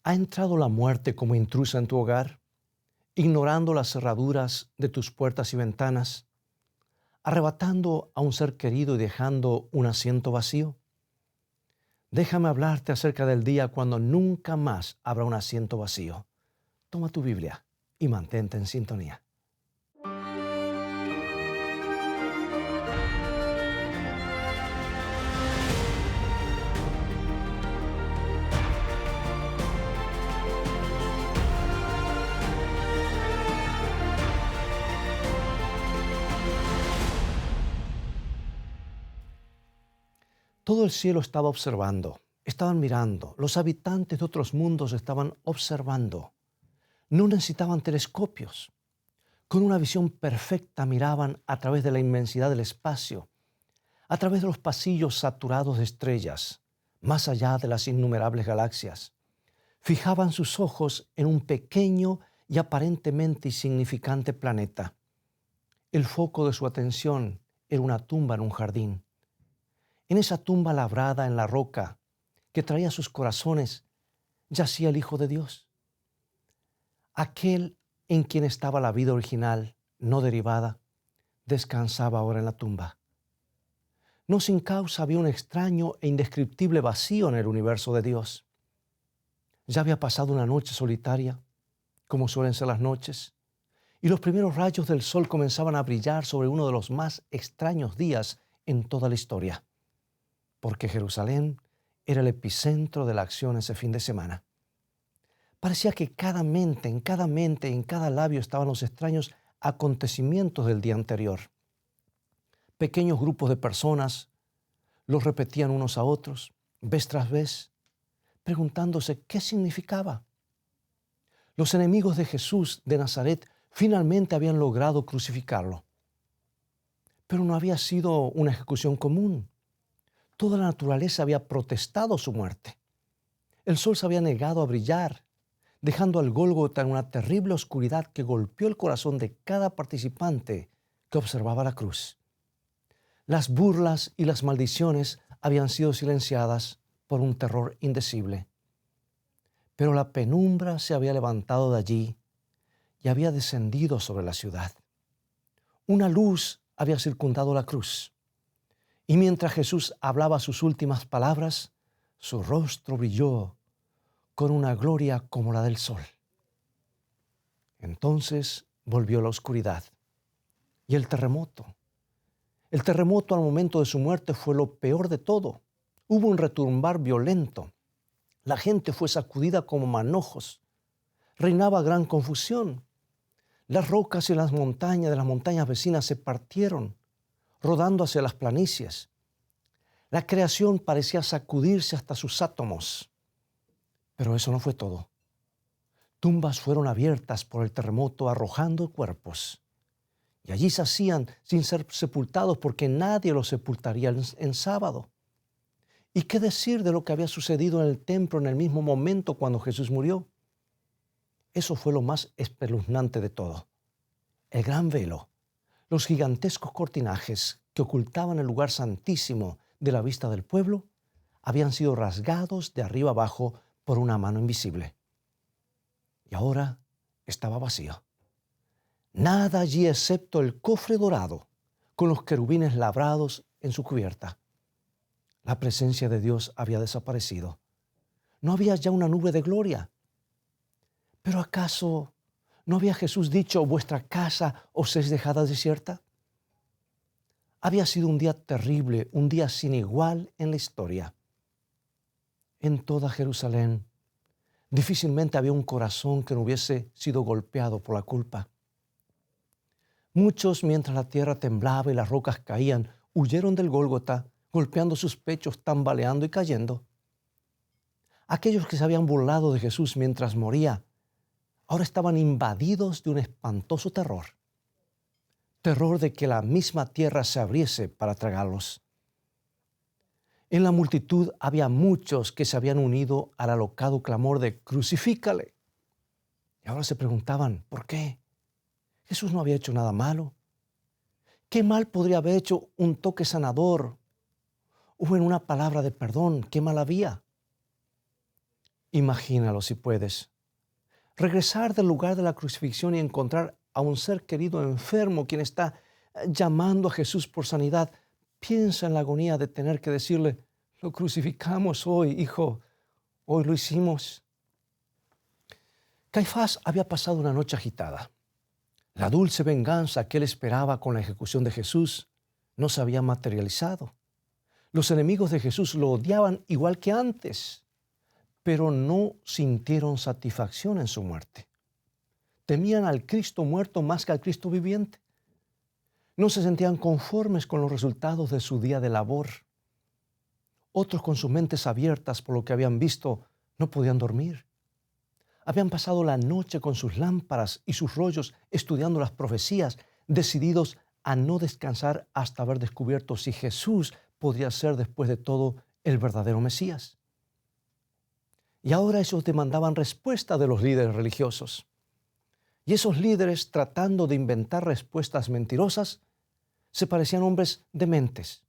¿Ha entrado la muerte como intrusa en tu hogar, ignorando las cerraduras de tus puertas y ventanas, arrebatando a un ser querido y dejando un asiento vacío? Déjame hablarte acerca del día cuando nunca más habrá un asiento vacío. Toma tu Biblia y mantente en sintonía. Todo el cielo estaba observando, estaban mirando, los habitantes de otros mundos estaban observando. No necesitaban telescopios. Con una visión perfecta miraban a través de la inmensidad del espacio, a través de los pasillos saturados de estrellas, más allá de las innumerables galaxias. Fijaban sus ojos en un pequeño y aparentemente insignificante planeta. El foco de su atención era una tumba en un jardín. En esa tumba labrada en la roca que traía sus corazones, yacía el Hijo de Dios. Aquel en quien estaba la vida original, no derivada, descansaba ahora en la tumba. No sin causa había un extraño e indescriptible vacío en el universo de Dios. Ya había pasado una noche solitaria, como suelen ser las noches, y los primeros rayos del sol comenzaban a brillar sobre uno de los más extraños días en toda la historia, porque Jerusalén era el epicentro de la acción ese fin de semana. Parecía que en cada labio estaban los extraños acontecimientos del día anterior. Pequeños grupos de personas los repetían unos a otros, vez tras vez, preguntándose qué significaba. Los enemigos de Jesús de Nazaret finalmente habían logrado crucificarlo. Pero no había sido una ejecución común. Toda la naturaleza había protestado su muerte. El sol se había negado a brillar, dejando al Gólgota en una terrible oscuridad que golpeó el corazón de cada participante que observaba la cruz. Las burlas y las maldiciones habían sido silenciadas por un terror indecible. Pero la penumbra se había levantado de allí y había descendido sobre la ciudad. Una luz había circundado la cruz. Y mientras Jesús hablaba sus últimas palabras, su rostro brilló con una gloria como la del sol. Entonces volvió la oscuridad y el terremoto. El terremoto al momento de su muerte fue lo peor de todo. Hubo un retumbar violento. La gente fue sacudida como manojos. Reinaba gran confusión. Las rocas y las montañas de las montañas vecinas se partieron, rodando hacia las planicies. La creación parecía sacudirse hasta sus átomos. Pero eso no fue todo. Tumbas fueron abiertas por el terremoto arrojando cuerpos. Y allí yacían sin ser sepultados porque nadie los sepultaría en sábado. ¿Y qué decir de lo que había sucedido en el templo en el mismo momento cuando Jesús murió? Eso fue lo más espeluznante de todo. El gran velo, los gigantescos cortinajes que ocultaban el lugar santísimo de la vista del pueblo, habían sido rasgados de arriba abajo por una mano invisible. Y ahora estaba vacío. Nada allí excepto el cofre dorado con los querubines labrados en su cubierta. La presencia de Dios había desaparecido. No había ya una nube de gloria. ¿Pero acaso no había Jesús dicho: vuestra casa os es dejada desierta? Había sido un día terrible, un día sin igual en la historia. En toda Jerusalén difícilmente había un corazón que no hubiese sido golpeado por la culpa. Muchos, mientras la tierra temblaba y las rocas caían, huyeron del Gólgota, golpeando sus pechos, tambaleando y cayendo. Aquellos que se habían burlado de Jesús mientras moría, ahora estaban invadidos de un espantoso terror. Terror de que la misma tierra se abriese para tragarlos. En la multitud había muchos que se habían unido al alocado clamor de «¡Crucifícale!». Y ahora se preguntaban, ¿por qué? Jesús no había hecho nada malo. ¿Qué mal podría haber hecho un toque sanador o en una palabra de perdón? ¿Qué mal había? Imagínalo si puedes. Regresar del lugar de la crucifixión y encontrar a un ser querido enfermo quien está llamando a Jesús por sanidad. Piensa en la agonía de tener que decirle, lo crucificamos hoy, hijo, hoy lo hicimos. Caifás había pasado una noche agitada. La dulce venganza que él esperaba con la ejecución de Jesús no se había materializado. Los enemigos de Jesús lo odiaban igual que antes, pero no sintieron satisfacción en su muerte. Temían al Cristo muerto más que al Cristo viviente. No se sentían conformes con los resultados de su día de labor. Otros, con sus mentes abiertas por lo que habían visto, no podían dormir. Habían pasado la noche con sus lámparas y sus rollos estudiando las profecías, decididos a no descansar hasta haber descubierto si Jesús podría ser después de todo el verdadero Mesías. Y ahora ellos demandaban respuesta de los líderes religiosos. Y esos líderes, tratando de inventar respuestas mentirosas, se parecían hombres dementes.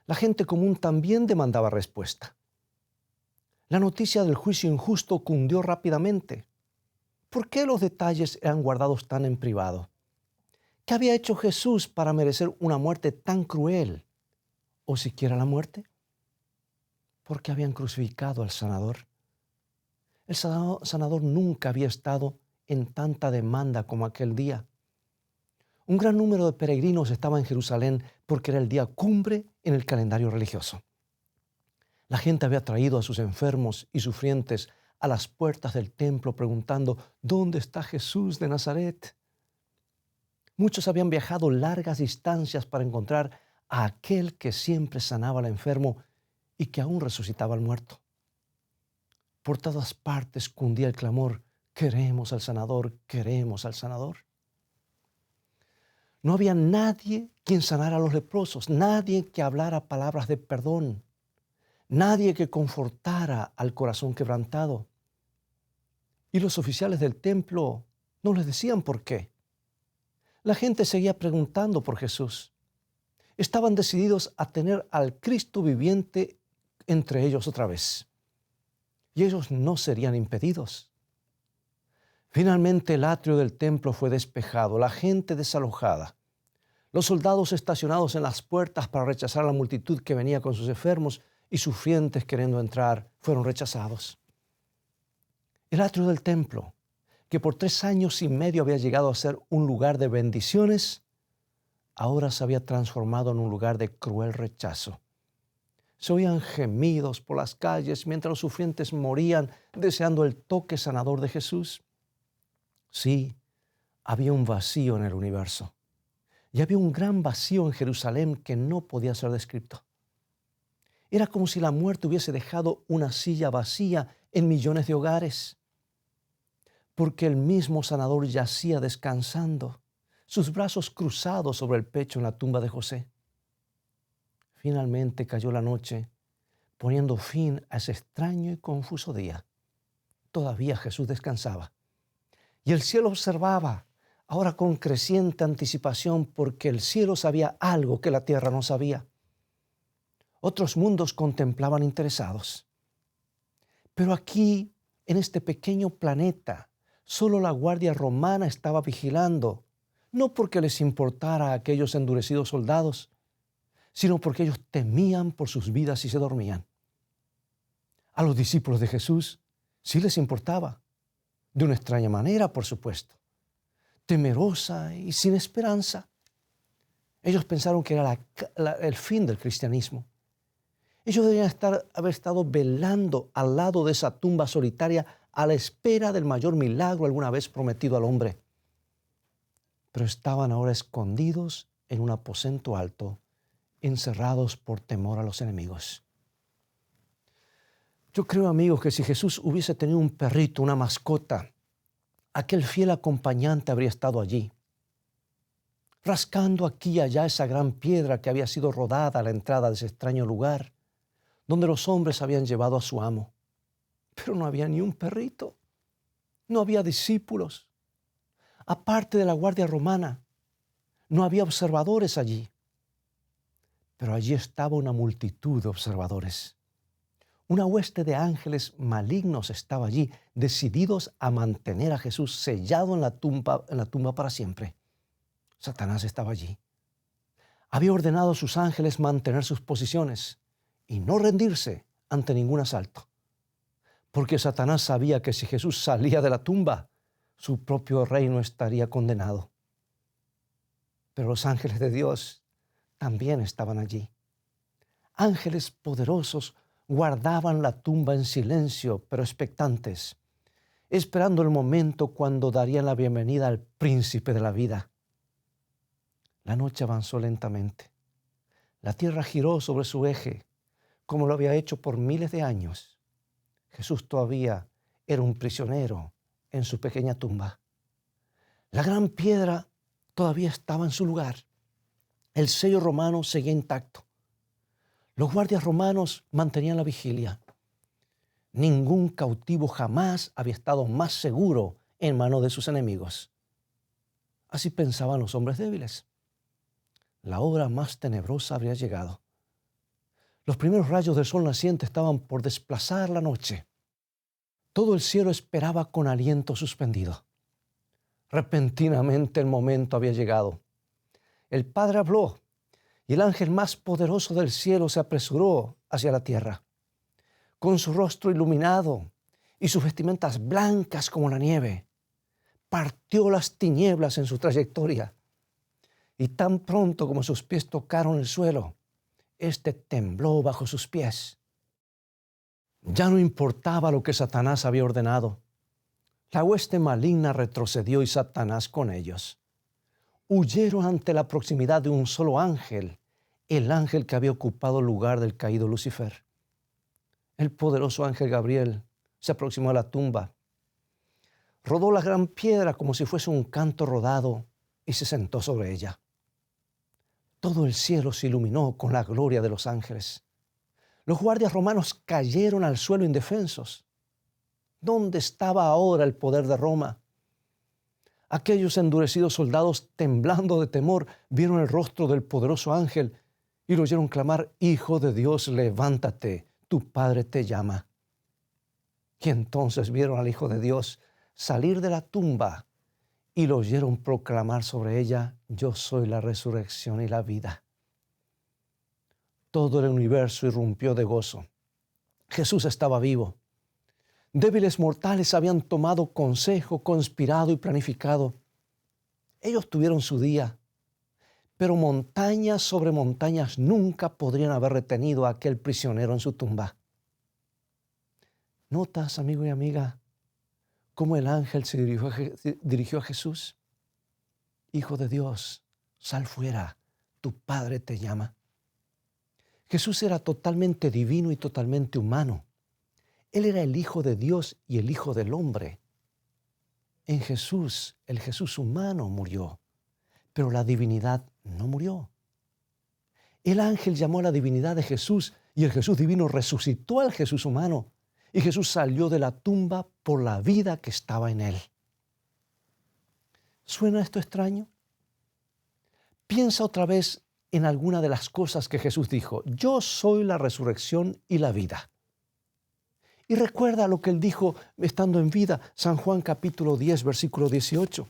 La gente común también demandaba respuesta. La noticia del juicio injusto cundió rápidamente. ¿Por qué los detalles eran guardados tan en privado? ¿Qué había hecho Jesús para merecer una muerte tan cruel? ¿O siquiera la muerte? ¿Por qué habían crucificado al sanador? El sanador nunca había estado en tanta demanda como aquel día. Un gran número de peregrinos estaba en Jerusalén porque era el día cumbre en el calendario religioso. La gente había traído a sus enfermos y sufrientes a las puertas del templo preguntando, ¿dónde está Jesús de Nazaret? Muchos habían viajado largas distancias para encontrar a aquel que siempre sanaba al enfermo y que aún resucitaba al muerto. Por todas partes cundía el clamor, queremos al sanador, queremos al sanador. No había nadie quien sanara a los leprosos, nadie que hablara palabras de perdón, nadie que confortara al corazón quebrantado. Y los oficiales del templo no les decían por qué. La gente seguía preguntando por Jesús. Estaban decididos a tener al Cristo viviente entre ellos otra vez. Y ellos no serían impedidos. Finalmente el atrio del templo fue despejado, la gente desalojada. Los soldados estacionados en las puertas para rechazar a la multitud que venía con sus enfermos y sufrientes queriendo entrar, fueron rechazados. El atrio del templo, que por 3 años y medio había llegado a ser un lugar de bendiciones, ahora se había transformado en un lugar de cruel rechazo. Se oían gemidos por las calles mientras los sufrientes morían deseando el toque sanador de Jesús. Sí, había un vacío en el universo. Y había un gran vacío en Jerusalén que no podía ser descrito. Era como si la muerte hubiese dejado una silla vacía en millones de hogares. Porque el mismo sanador yacía descansando, sus brazos cruzados sobre el pecho en la tumba de José. Finalmente cayó la noche, poniendo fin a ese extraño y confuso día. Todavía Jesús descansaba. Y el cielo observaba, ahora con creciente anticipación, porque el cielo sabía algo que la tierra no sabía. Otros mundos contemplaban interesados. Pero aquí, en este pequeño planeta, solo la guardia romana estaba vigilando, no porque les importara a aquellos endurecidos soldados, sino porque ellos temían por sus vidas y se dormían. A los discípulos de Jesús sí les importaba, de una extraña manera, por supuesto, temerosa y sin esperanza. Ellos pensaron que era el fin del cristianismo. Ellos debían haber estado velando al lado de esa tumba solitaria a la espera del mayor milagro alguna vez prometido al hombre. Pero estaban ahora escondidos en un aposento alto, encerrados por temor a los enemigos. Yo creo, amigos, que si Jesús hubiese tenido un perrito, una mascota, aquel fiel acompañante habría estado allí, rascando aquí y allá esa gran piedra que había sido rodada a la entrada de ese extraño lugar, donde los hombres habían llevado a su amo. Pero no había ni un perrito, no había discípulos. Aparte de la guardia romana, no había observadores allí. Pero allí estaba una multitud de observadores. Una hueste de ángeles malignos estaba allí, decididos a mantener a Jesús sellado en la tumba para siempre. Satanás estaba allí. Había ordenado a sus ángeles mantener sus posiciones y no rendirse ante ningún asalto. Porque Satanás sabía que si Jesús salía de la tumba, su propio reino estaría condenado. Pero los ángeles de Dios también estaban allí. Ángeles poderosos guardaban la tumba en silencio, pero expectantes, esperando el momento cuando darían la bienvenida al príncipe de la vida. La noche avanzó lentamente. La tierra giró sobre su eje, como lo había hecho por miles de años. Jesús todavía era un prisionero en su pequeña tumba. La gran piedra todavía estaba en su lugar. El sello romano seguía intacto. Los guardias romanos mantenían la vigilia. Ningún cautivo jamás había estado más seguro en manos de sus enemigos. Así pensaban los hombres débiles. La hora más tenebrosa habría llegado. Los primeros rayos del sol naciente estaban por desplazar la noche. Todo el cielo esperaba con aliento suspendido. Repentinamente el momento había llegado. El Padre habló y el ángel más poderoso del cielo se apresuró hacia la tierra. Con su rostro iluminado y sus vestimentas blancas como la nieve, partió las tinieblas en su trayectoria. Y tan pronto como sus pies tocaron el suelo, éste tembló bajo sus pies. Ya no importaba lo que Satanás había ordenado. La hueste maligna retrocedió y Satanás con ellos. Huyeron ante la proximidad de un solo ángel, el ángel que había ocupado el lugar del caído Lucifer. El poderoso ángel Gabriel se aproximó a la tumba. Rodó la gran piedra como si fuese un canto rodado y se sentó sobre ella. Todo el cielo se iluminó con la gloria de los ángeles. Los guardias romanos cayeron al suelo indefensos. ¿Dónde estaba ahora el poder de Roma? Aquellos endurecidos soldados, temblando de temor, vieron el rostro del poderoso ángel y lo oyeron clamar: Hijo de Dios, levántate, tu Padre te llama. Y entonces vieron al Hijo de Dios salir de la tumba y lo oyeron proclamar sobre ella: Yo soy la resurrección y la vida. Todo el universo irrumpió de gozo. Jesús estaba vivo. Débiles mortales habían tomado consejo, conspirado y planificado. Ellos tuvieron su día, pero montañas sobre montañas nunca podrían haber retenido a aquel prisionero en su tumba. ¿Notas, amigo y amiga, cómo el ángel se dirigió a Jesús? Hijo de Dios, sal fuera, tu Padre te llama. Jesús era totalmente divino y totalmente humano. Él era el Hijo de Dios y el Hijo del hombre. En Jesús, el Jesús humano murió, pero la divinidad no murió. El ángel llamó a la divinidad de Jesús y el Jesús divino resucitó al Jesús humano. Y Jesús salió de la tumba por la vida que estaba en él. ¿Suena esto extraño? Piensa otra vez en alguna de las cosas que Jesús dijo. Yo soy la resurrección y la vida. Y recuerda lo que él dijo estando en vida, San Juan capítulo 10, versículo 18.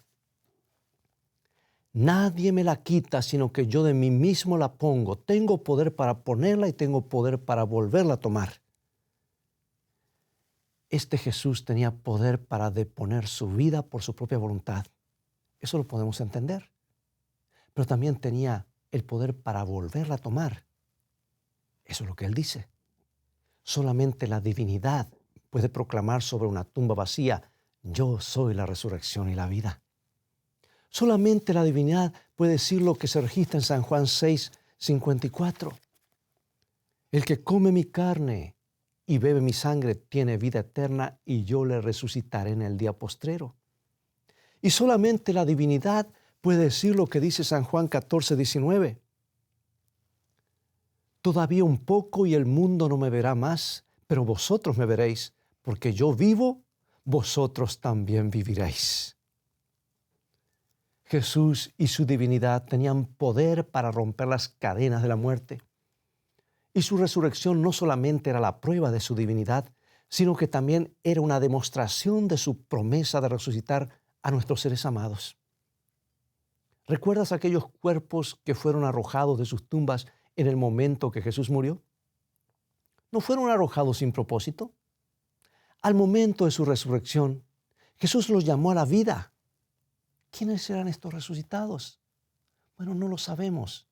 Nadie me la quita, sino que yo de mí mismo la pongo. Tengo poder para ponerla y tengo poder para volverla a tomar. Este Jesús tenía poder para deponer su vida por su propia voluntad. Eso lo podemos entender. Pero también tenía el poder para volverla a tomar. Eso es lo que él dice. Solamente la divinidad puede proclamar sobre una tumba vacía: yo soy la resurrección y la vida. Solamente la divinidad puede decir lo que se registra en San Juan 6, 54. El que come mi carne y bebe mi sangre tiene vida eterna, y yo le resucitaré en el día postrero. Y solamente la divinidad puede decir lo que dice San Juan 14, 19. Todavía un poco y el mundo no me verá más, pero vosotros me veréis, porque yo vivo, vosotros también viviréis. Jesús y su divinidad tenían poder para romper las cadenas de la muerte. Y su resurrección no solamente era la prueba de su divinidad, sino que también era una demostración de su promesa de resucitar a nuestros seres amados. ¿Recuerdas aquellos cuerpos que fueron arrojados de sus tumbas en el momento que Jesús murió? ¿No fueron arrojados sin propósito? Al momento de su resurrección, Jesús los llamó a la vida. ¿Quiénes eran estos resucitados? Bueno, no lo sabemos,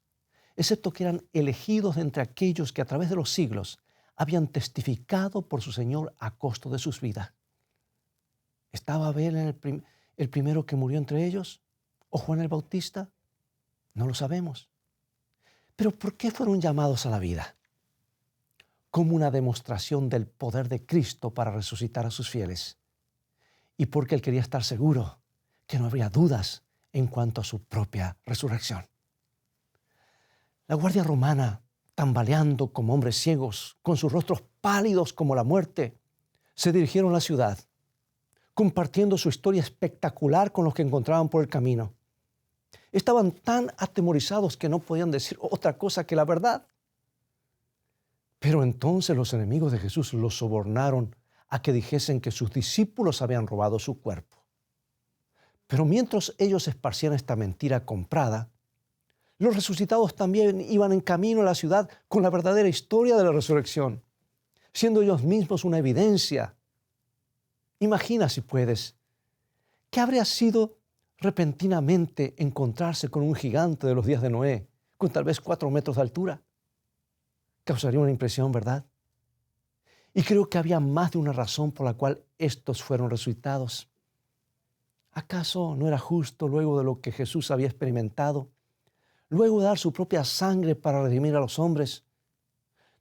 excepto que eran elegidos de entre aquellos que a través de los siglos habían testificado por su Señor a costo de sus vidas. ¿Estaba Abel el primero que murió entre ellos? ¿O Juan el Bautista? No lo sabemos. Pero ¿por qué fueron llamados a la vida? Como una demostración del poder de Cristo para resucitar a sus fieles. Y porque Él quería estar seguro que no habría dudas en cuanto a su propia resurrección. La guardia romana, tambaleando como hombres ciegos, con sus rostros pálidos como la muerte, se dirigieron a la ciudad, compartiendo su historia espectacular con los que encontraban por el camino. Estaban tan atemorizados que no podían decir otra cosa que la verdad. Pero entonces los enemigos de Jesús los sobornaron a que dijesen que sus discípulos habían robado su cuerpo. Pero mientras ellos esparcían esta mentira comprada, los resucitados también iban en camino a la ciudad con la verdadera historia de la resurrección, siendo ellos mismos una evidencia. Imagina, si puedes, ¿qué habría sido repentinamente encontrarse con un gigante de los días de Noé, con tal vez 4 metros de altura? Causaría una impresión, ¿verdad? Y creo que había más de una razón por la cual estos fueron resucitados. ¿Acaso no era justo, luego de lo que Jesús había experimentado, luego de dar su propia sangre para redimir a los hombres,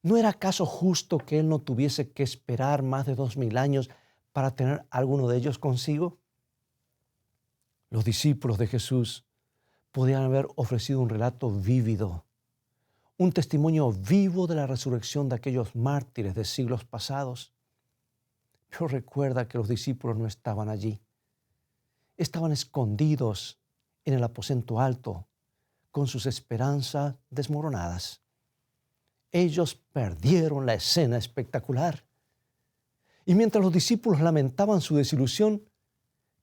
no era acaso justo que Él no tuviese que esperar más de 2000 años para tener a alguno de ellos consigo? Los discípulos de Jesús podían haber ofrecido un relato vívido, un testimonio vivo de la resurrección de aquellos mártires de siglos pasados. Pero recuerda que los discípulos no estaban allí. Estaban escondidos en el aposento alto, con sus esperanzas desmoronadas. Ellos perdieron la escena espectacular. Y mientras los discípulos lamentaban su desilusión,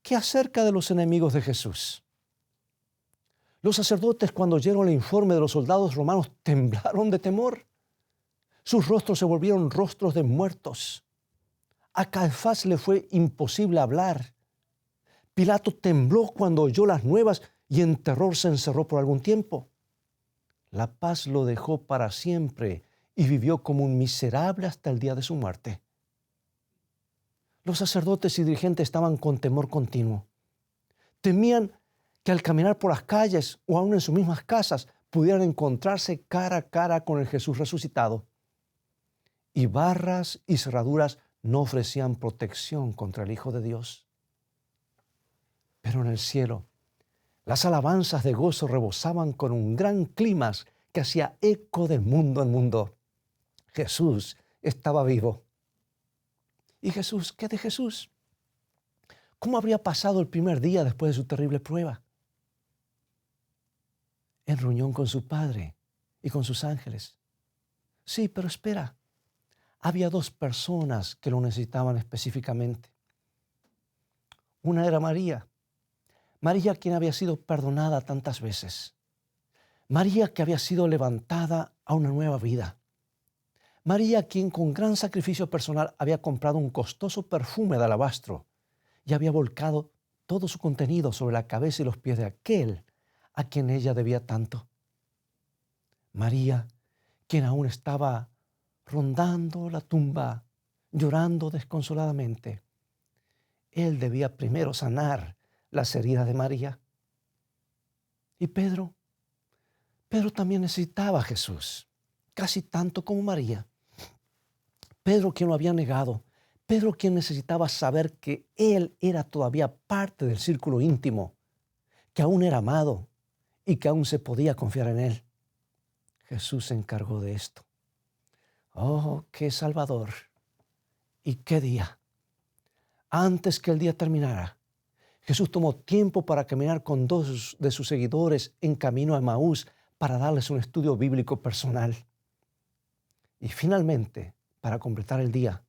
¿qué acerca de los enemigos de Jesús? Los sacerdotes, cuando oyeron el informe de los soldados romanos, temblaron de temor. Sus rostros se volvieron rostros de muertos. A Caifás le fue imposible hablar. Pilato tembló cuando oyó las nuevas y en terror se encerró por algún tiempo. La paz lo dejó para siempre y vivió como un miserable hasta el día de su muerte. Los sacerdotes y dirigentes estaban con temor continuo. Temían que al caminar por las calles o aún en sus mismas casas pudieran encontrarse cara a cara con el Jesús resucitado. Y barras y cerraduras no ofrecían protección contra el Hijo de Dios. Pero en el cielo, las alabanzas de gozo rebosaban con un gran clímax que hacía eco de mundo en mundo. Jesús estaba vivo. ¿Y Jesús? ¿Qué de Jesús? ¿Cómo habría pasado el primer día después de su terrible prueba? En reunión con su Padre y con sus ángeles. Sí, pero espera. Había 2 personas que lo necesitaban específicamente. Una era María. María, quien había sido perdonada tantas veces. María, que había sido levantada a una nueva vida. María, quien con gran sacrificio personal había comprado un costoso perfume de alabastro y había volcado todo su contenido sobre la cabeza y los pies de aquel a quien ella debía tanto. María, quien aún estaba rondando la tumba, llorando desconsoladamente. Él debía primero sanar las heridas de María. Y Pedro también necesitaba a Jesús, casi tanto como María. Pedro, quien lo había negado. Pedro, quien necesitaba saber que él era todavía parte del círculo íntimo, que aún era amado y que aún se podía confiar en él. Jesús se encargó de esto. ¡Oh, qué Salvador! ¿Y qué día? Antes que el día terminara, Jesús tomó tiempo para caminar con 2 de sus seguidores en camino a Emaús para darles un estudio bíblico personal. Y finalmente, para completar el día,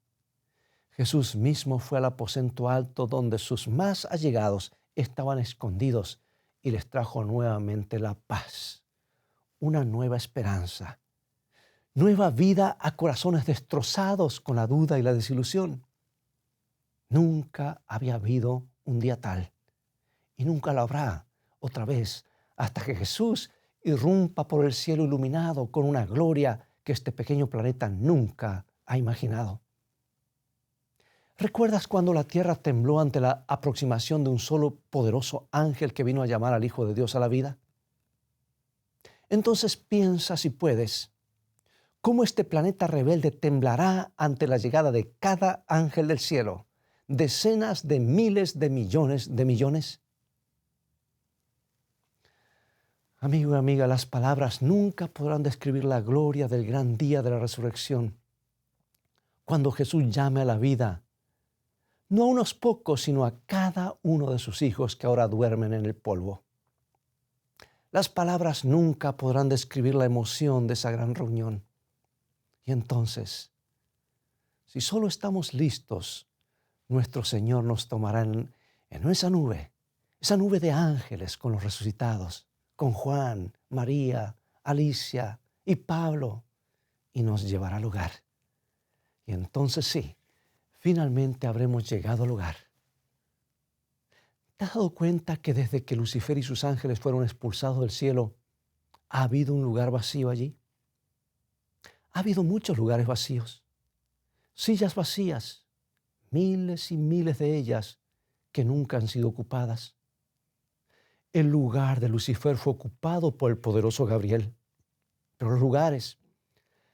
Jesús mismo fue al aposento alto donde sus más allegados estaban escondidos y les trajo nuevamente la paz, una nueva esperanza, nueva vida a corazones destrozados con la duda y la desilusión. Nunca había habido un día tal y nunca lo habrá otra vez hasta que Jesús irrumpa por el cielo iluminado con una gloria que este pequeño planeta nunca ha imaginado. ¿Recuerdas cuando la tierra tembló ante la aproximación de un solo poderoso ángel que vino a llamar al Hijo de Dios a la vida? Entonces piensa, si puedes, cómo este planeta rebelde temblará ante la llegada de cada ángel del cielo, decenas de miles de millones. Amigo y amiga, las palabras nunca podrán describir la gloria del gran día de la resurrección, cuando Jesús llame a la vida, no a unos pocos, sino a cada uno de sus hijos que ahora duermen en el polvo. Las palabras nunca podrán describir la emoción de esa gran reunión. Y entonces, si solo estamos listos, nuestro Señor nos tomará en esa nube de ángeles con los resucitados, con Juan, María, Alicia y Pablo, y nos llevará al hogar. Y entonces sí, finalmente habremos llegado al hogar. ¿Te has dado cuenta que desde que Lucifer y sus ángeles fueron expulsados del cielo, ha habido un lugar vacío allí? Ha habido muchos lugares vacíos, sillas vacías, miles y miles de ellas que nunca han sido ocupadas. El lugar de Lucifer fue ocupado por el poderoso Gabriel, pero los lugares,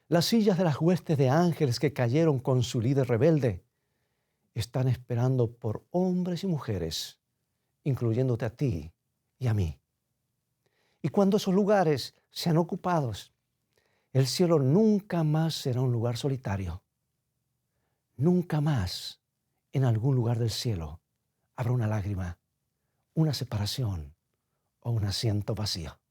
las sillas de las huestes de ángeles que cayeron con su líder rebelde, están esperando por hombres y mujeres, incluyéndote a ti y a mí. Y cuando esos lugares sean ocupados, el cielo nunca más será un lugar solitario. Nunca más en algún lugar del cielo habrá una lágrima, una separación o un asiento vacío.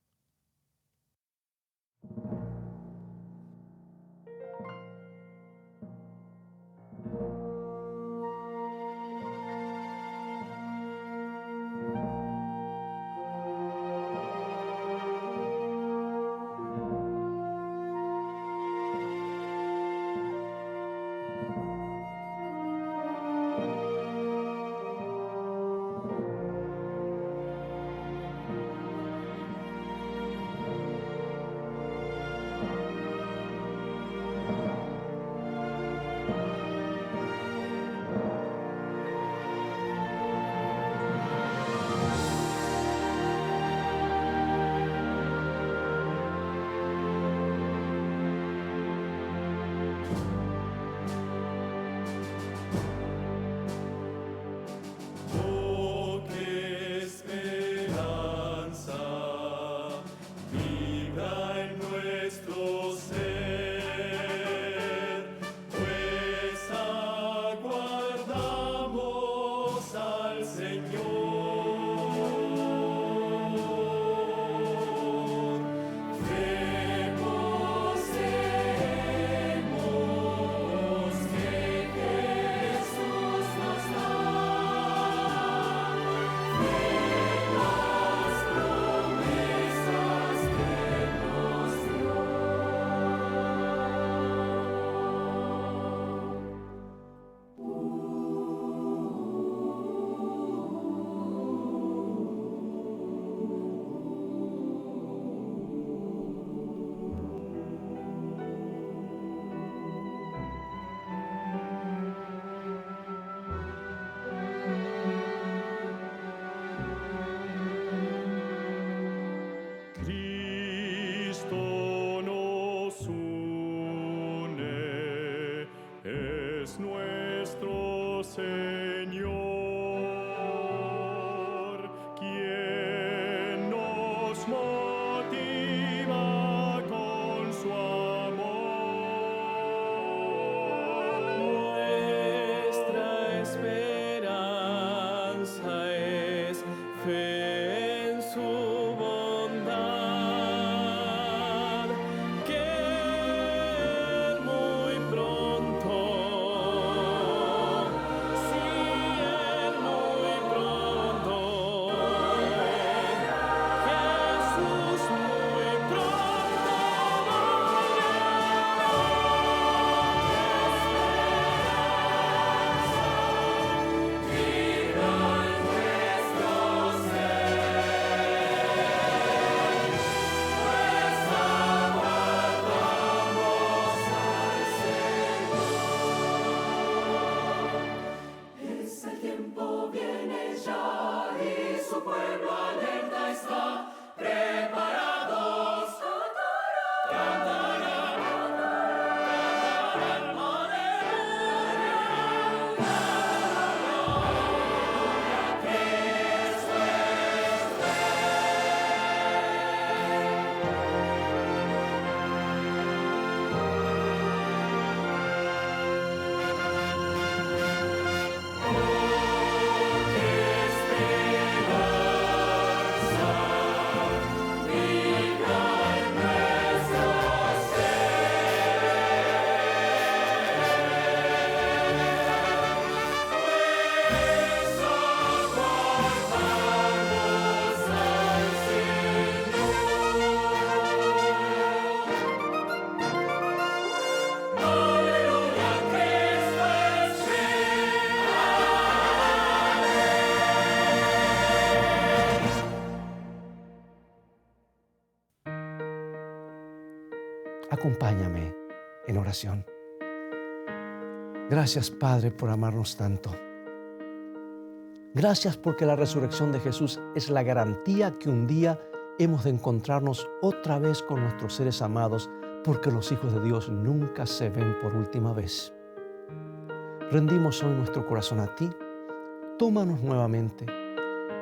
Acompáñame en oración. Gracias, Padre, por amarnos tanto. Gracias porque la resurrección de Jesús es la garantía que un día hemos de encontrarnos otra vez con nuestros seres amados, porque los hijos de Dios nunca se ven por última vez. Rendimos hoy nuestro corazón a ti. Tómanos nuevamente.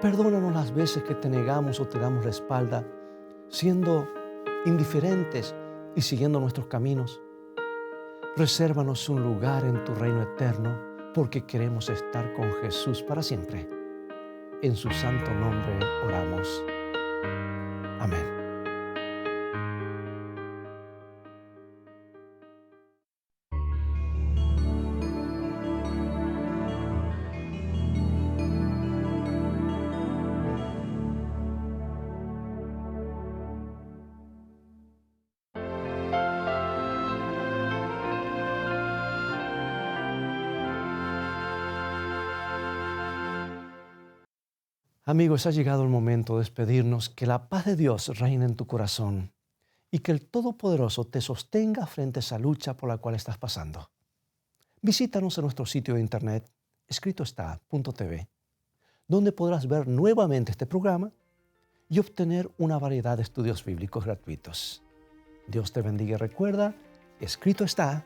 Perdónanos las veces que te negamos o te damos la espalda, siendo indiferentes y siguiendo nuestros caminos. Resérvanos un lugar en tu reino eterno, porque queremos estar con Jesús para siempre. En su santo nombre oramos. Amén. Amigos, ha llegado el momento de despedirnos. Que la paz de Dios reine en tu corazón y que el Todopoderoso te sostenga frente a esa lucha por la cual estás pasando. Visítanos en nuestro sitio de internet, escritoestá.tv, donde podrás ver nuevamente este programa y obtener una variedad de estudios bíblicos gratuitos. Dios te bendiga y recuerda, escrito está,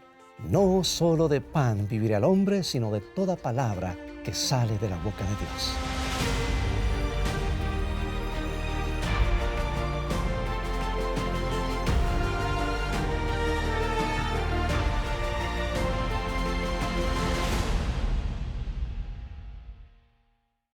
no solo de pan vivirá el hombre, sino de toda palabra que sale de la boca de Dios.